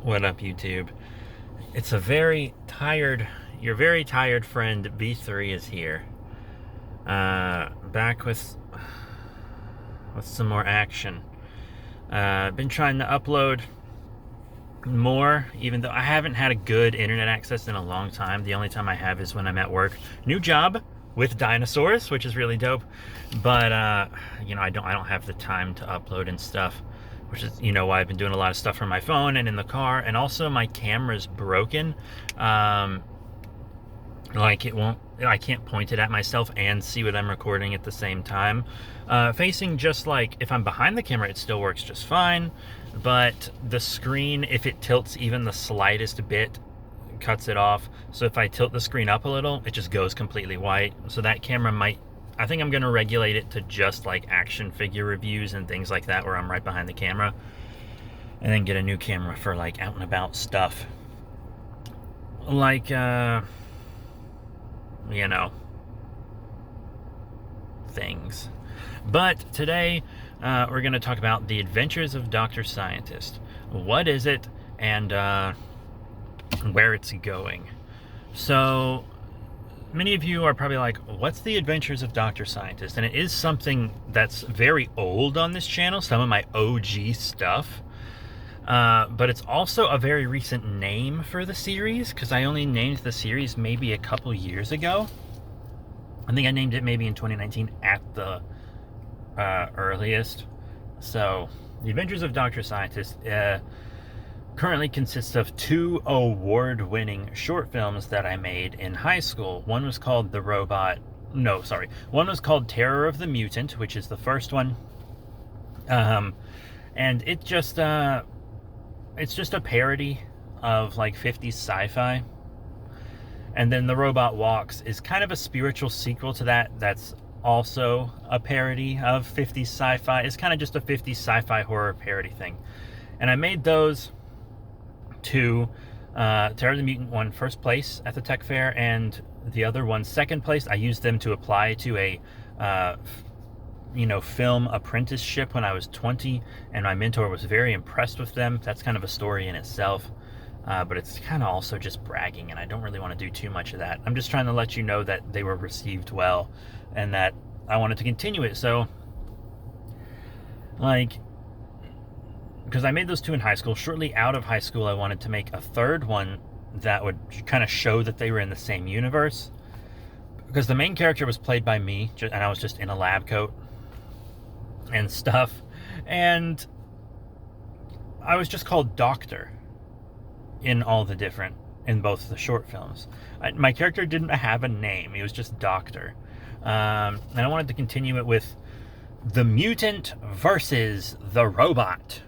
What up, YouTube? It's a your very tired friend B3 is here. Back with some more action. I've been trying to upload more, even though I haven't had a good internet access in a long time. The only time I have is when I'm at work. New job with dinosaurs, which is really dope. But I don't have the time to upload and stuff, which is why I've been doing a lot of stuff from my phone and in the car. And also my camera's broken. I can't point it at myself and see what I'm recording at the same time. Facing just like, if I'm behind the camera, it still works just fine. But the screen, if it tilts even the slightest bit, cuts it off. So if I tilt the screen up a little, it just goes completely white. So that camera I think I'm going to regulate it to just like action figure reviews and things like that, where I'm right behind the camera. And then get a new camera for like out and about stuff. Like, things. But today, we're going to talk about The Adventures of Dr. Scientist. What is it, and where it's going. So, many of you are probably like, what's The Adventures of Dr. Scientist? And it is something that's very old on this channel, some of my OG stuff. But it's also a very recent name for the series, because I only named the series maybe a couple years ago. I think I named it maybe in 2019 at the earliest. So, The Adventures of Dr. Scientist currently consists of 2 award-winning short films that I made in high school. One was called One was called Terror of the Mutant, which is the first one. And it's just a parody of like 50s sci-fi. And then The Robot Walks is kind of a spiritual sequel to that. That's also a parody of 50s sci-fi. It's kind of just a 50s sci-fi horror parody thing. And I made those 2. Terror of the Mutant won first place at the tech fair, and the other one second place. I used them to apply to a film apprenticeship when I was 20, and my mentor was very impressed with them. That's kind of a story in itself. But it's kind of also just bragging, and I don't really want to do too much of that. I'm just trying to let you know that they were received well and that I wanted to continue it. So, because I made those 2 in high school. Shortly out of high school, I wanted to make a third one that would kind of show that they were in the same universe. Because the main character was played by me, and I was just in a lab coat and stuff. And I was just called Doctor in both the short films. My character didn't have a name. He was just Doctor. And I wanted to continue it with the mutant versus the robot.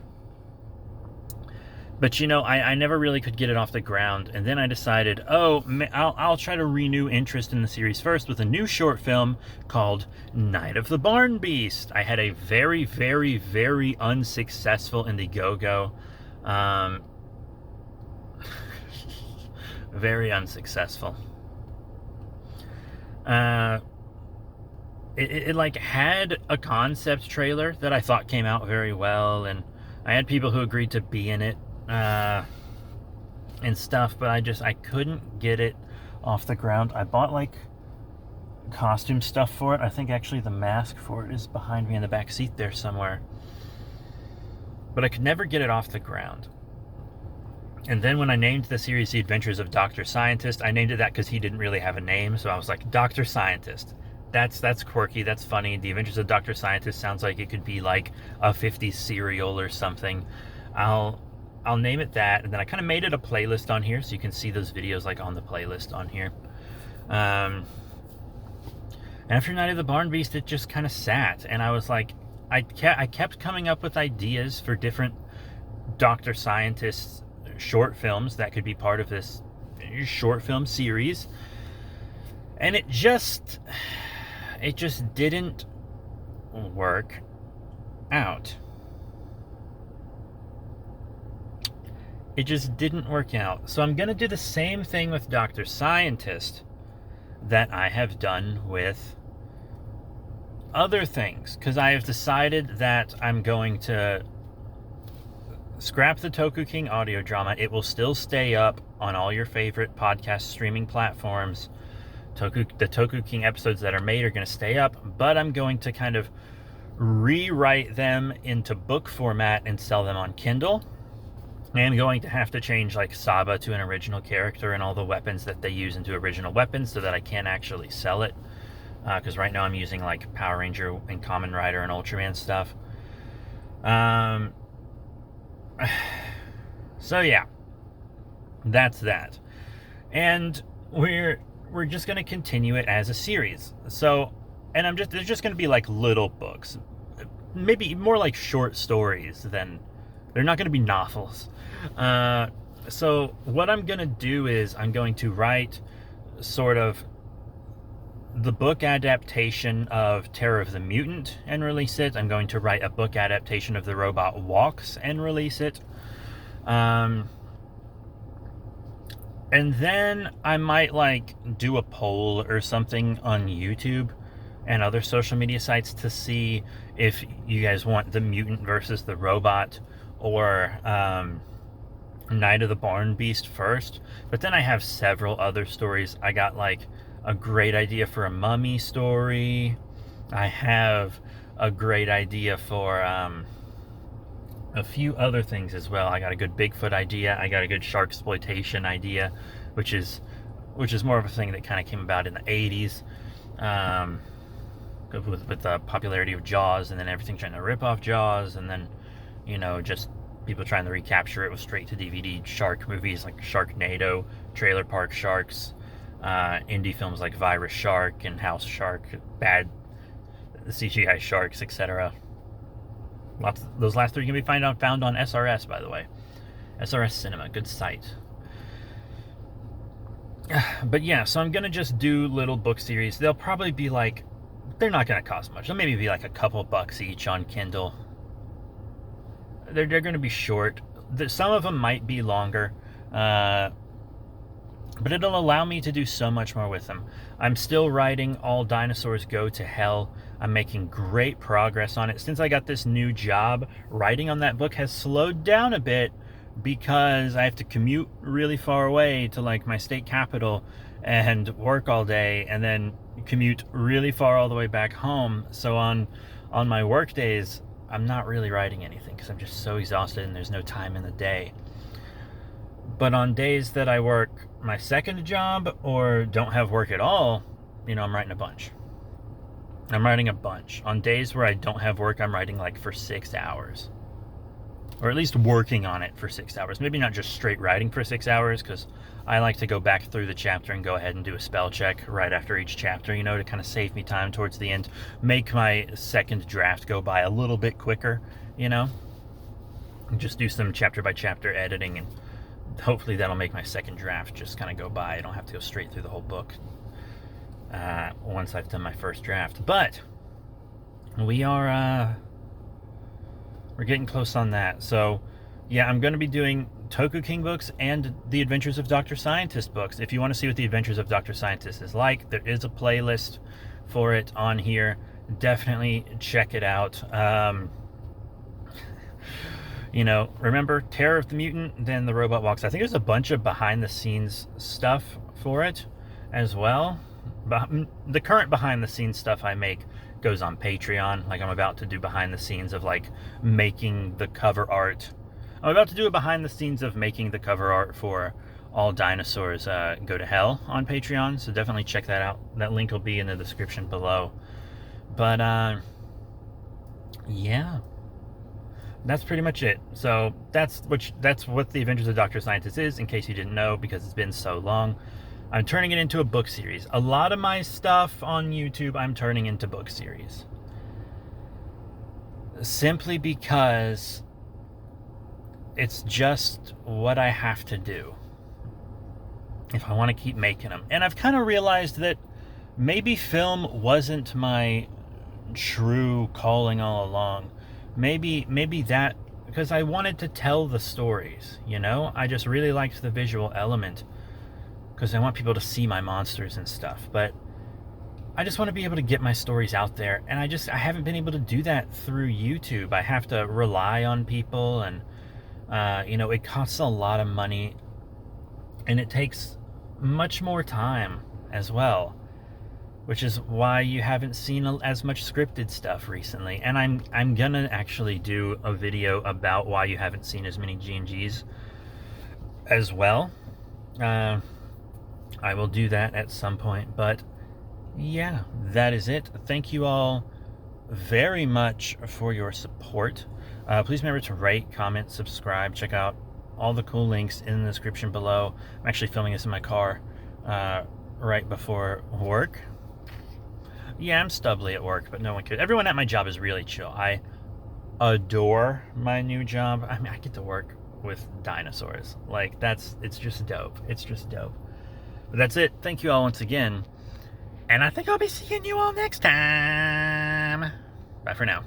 But I never really could get it off the ground. And then I decided, I'll try to renew interest in the series first with a new short film called Night of the Barn Beast. I had a very, very, very unsuccessful Indiegogo. Very unsuccessful. It like had a concept trailer that I thought came out very well, and I had people who agreed to be in it and stuff, but I couldn't get it off the ground. I bought like costume stuff for it. I think actually the mask for it is behind me in the back seat there somewhere, but I could never get it off the ground. And then when I named the series The Adventures of Dr. Scientist, I named it that because he didn't really have a name. So I was like, Dr. Scientist. That's quirky. That's funny. The Adventures of Dr. Scientist sounds like it could be like a 50s cereal or something. I'll name it that. And then I kind of made it a playlist on here, so you can see those videos like on the playlist on here. After Night of the Barn Beast, it just kind of sat. And I was like, I kept coming up with ideas for different Dr. Scientists short films that could be part of this short film series, and it just didn't work out. It just didn't work out. So I'm gonna do the same thing with Dr. Scientist that I have done with other things, because I have decided that I'm going to scrap the Toku King audio drama. It will still stay up on all your favorite podcast streaming platforms. The Toku King episodes that are made are going to stay up, but I'm going to kind of rewrite them into book format and sell them on Kindle. I'm going to have to change like Saba to an original character and all the weapons that they use into original weapons so that I can actually sell it. Because right now I'm using like Power Ranger and Kamen Rider and Ultraman stuff. So yeah, that's that. And we're just going to continue it as a series. So, and there's just going to be like little books, maybe more like short stories than, they're not going to be novels. So what I'm going to do is I'm going to write sort of the book adaptation of Terror of the Mutant and release it. I'm going to write a book adaptation of The Robot Walks and release it. And then I might like do a poll or something on YouTube and other social media sites to see if you guys want the mutant versus the robot or Night of the Barn Beast first. But then I have several other stories. I got like a great idea for a mummy story. I have a great idea for a few other things as well. I got a good Bigfoot idea. I got a good shark exploitation idea, which is more of a thing that kind of came about in the 80s with the popularity of Jaws, and then everything trying to rip off Jaws, and then, you know, just people trying to recapture it with straight-to-DVD shark movies like Sharknado, Trailer Park Sharks, indie films like Virus Shark and House Shark, bad CGI sharks, etc. Those last three can be found on SRS, by the way. SRS Cinema, good site. But yeah, so I'm gonna just do little book series. They'll probably be like, they're not gonna cost much. They'll maybe be like a couple bucks each on Kindle. They're gonna be short. Some of them might be longer. But it'll allow me to do so much more with them. I'm still writing All Dinosaurs Go to Hell. I'm making great progress on it. Since I got this new job, writing on that book has slowed down a bit because I have to commute really far away to like my state capital and work all day, and then commute really far all the way back home. So on my work days, I'm not really writing anything because I'm just so exhausted and there's no time in the day. But on days that I work my second job or don't have work at all, you know, I'm writing a bunch. On days where I don't have work, I'm writing like for 6 hours. Or at least working on it for 6 hours. Maybe not just straight writing for 6 hours, because I like to go back through the chapter and go ahead and do a spell check right after each chapter, you know, to kind of save me time towards the end. Make my second draft go by a little bit quicker, you know. Just do some chapter by chapter editing, and hopefully that'll make my second draft just kind of go by. I don't have to go straight through the whole book once I've done my first draft. But we're getting close on that. So yeah, I'm going to be doing Toku King books and the Adventures of Dr. Scientist books. If you want to see what the Adventures of Dr. Scientist is like, there is a playlist for it on here. Definitely check it out. You know, remember Terror of the Mutant, then The Robot Walks. I think there's a bunch of behind the scenes stuff for it as well. But the current behind the scenes stuff I make goes on Patreon. Like, I'm about to do behind the scenes of like making the cover art. I'm about to do a behind the scenes of making the cover art for All Dinosaurs Go to Hell on Patreon. So definitely check that out. That link will be in the description below. But yeah. That's pretty much it. So that's what the Adventures of Dr. Scientist is, in case you didn't know, because it's been so long. I'm turning it into a book series. A lot of my stuff on YouTube I'm turning into book series. Simply because it's just what I have to do if I want to keep making them. And I've kind of realized that maybe film wasn't my true calling all along. Maybe that, because I wanted to tell the stories, you know? I just really liked the visual element because I want people to see my monsters and stuff. But I just want to be able to get my stories out there, and I haven't been able to do that through YouTube. I have to rely on people, and It costs a lot of money, and it takes much more time as well, which is why you haven't seen as much scripted stuff recently. And I'm gonna actually do a video about why you haven't seen as many G&Gs as well. I will do that at some point, but yeah, that is it. Thank you all very much for your support. Please remember to rate, comment, subscribe. Check out all the cool links in the description below. I'm actually filming this in my car right before work. Yeah, I'm stubbly at work, but no one could. Everyone at my job is really chill. I adore my new job. I mean, I get to work with dinosaurs. Like, it's just dope. It's just dope. But that's it. Thank you all once again. And I think I'll be seeing you all next time. Bye for now.